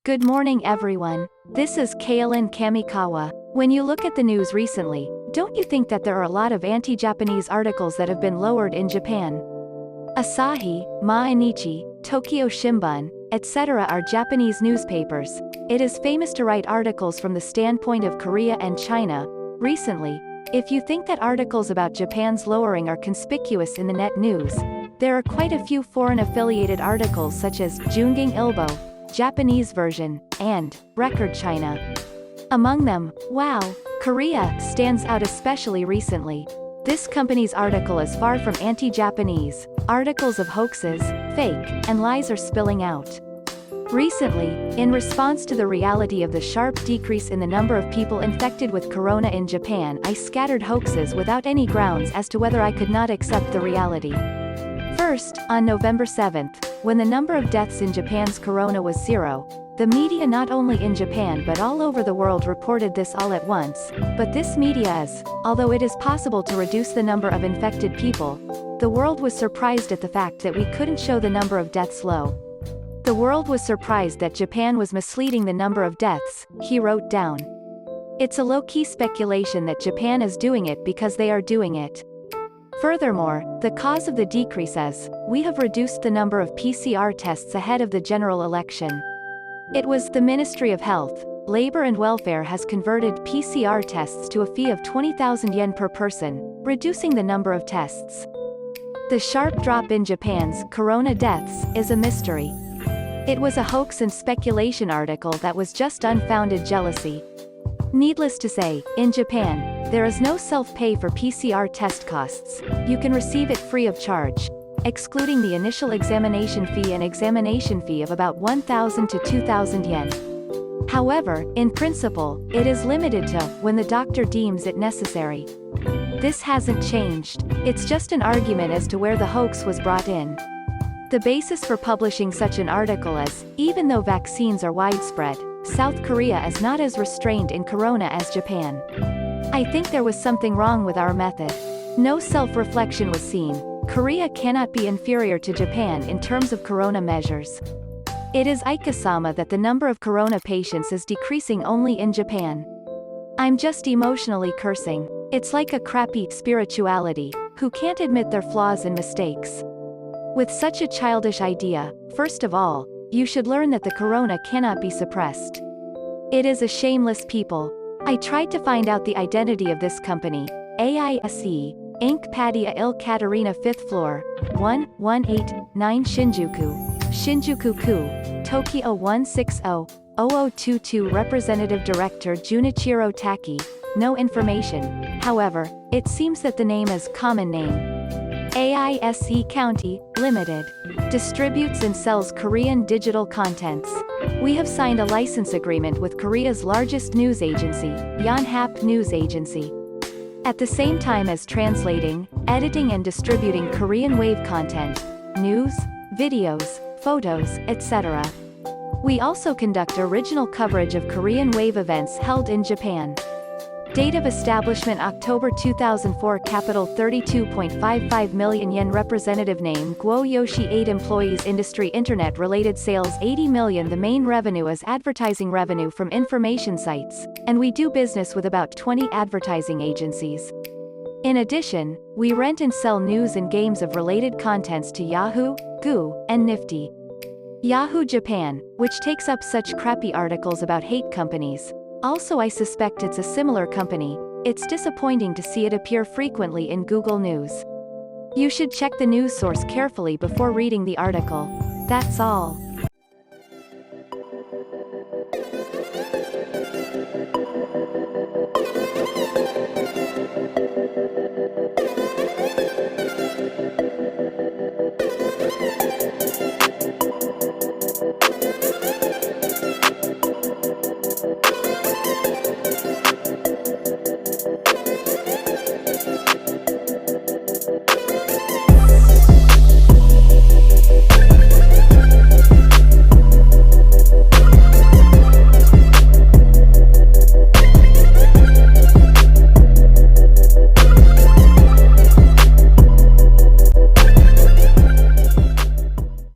Good morning everyone. This is Kailin Kamikawa. When you look at the news recently, don't you think that there are a lot of anti-Japanese articles that have been lowered in Japan? Asahi, Mainichi, Tokyo Shimbun, etc. are Japanese newspapers. It is famous to write articles from the standpoint of Korea and China. Recently, if you think that articles about Japan's lowering are conspicuous in the net news, there are quite a few foreign-affiliated articles such as Jungang Ilbo, Japanese version, and Record China. Among them, Wow! Korea stands out especially recently. This company's article is far from anti-Japanese. Articles of hoaxes, fake, and lies are spilling out. Recently, in response to the reality of the sharp decrease in the number of people infected with corona in Japan, I scattered hoaxes without any grounds as to whether I could not accept the reality. First, on November 7th, when the number of deaths in Japan's corona was 0, the media not only in Japan but all over the world reported this all at once, but this media is, although it is possible to reduce the number of infected people, the world was surprised at the fact that we couldn't show the number of deaths low. The world was surprised that Japan was misleading the number of deaths, he wrote down. It's a low-key speculation that Japan is doing it because they are doing it. Furthermore, the cause of the decrease is, we have reduced the number of PCR tests ahead of the general election. It was the Ministry of Health, Labor and Welfare has converted PCR tests to a fee of 20,000 yen per person, reducing the number of tests. The sharp drop in Japan's corona deaths is a mystery. It was a hoax and speculation article that was just unfounded jealousy. Needless to say, in Japan, there is no self-pay for PCR test costs. You can receive it free of charge, excluding the initial examination fee and examination fee of about 1,000 to 2,000 yen. However, in principle, it is limited to when the doctor deems it necessary. This hasn't changed. It's just an argument as to where the hoax was brought in. The basis for publishing such an article is, even though vaccines are widespread, South Korea is not as restrained in corona as Japan. I think there was something wrong with our method. No self-reflection was seen. Korea cannot be inferior to Japan in terms of corona measures. It is Ikesama that the number of corona patients is decreasing only in Japan. I'm just emotionally cursing. It's like a crappy spirituality, who can't admit their flaws and mistakes. With such a childish idea, first of all, you should learn that the corona cannot be suppressed. It is a shameless people. I tried to find out the identity of this company, AISE, Inc. Padilla Il Caterina 5th floor, 1189 Shinjuku-ku, Tokyo 160-0022 Representative Director Junichiro Taki, no information. However, it seems that the name is common name. AISE County, Limited. Distributes and sells Korean digital contents. We have signed a license agreement with Korea's largest news agency, Yonhap News Agency. At the same time as translating, editing and distributing Korean wave content, news, videos, photos, etc. We also conduct original coverage of Korean wave events held in Japan. Date of establishment October 2004 Capital 32.55 million yen Representative name Guo Yoshi 8 employees Industry Internet related sales 80 million The main revenue is advertising revenue from information sites, and we do business with about 20 advertising agencies. In addition, we rent and sell news and games of related contents to Yahoo, Goo, and Nifty. Yahoo Japan, which takes up such crappy articles about hate companies. Also I suspect it's a similar company. It's disappointing to see it appear frequently in Google News. You should check the news source carefully before reading the article. That's all.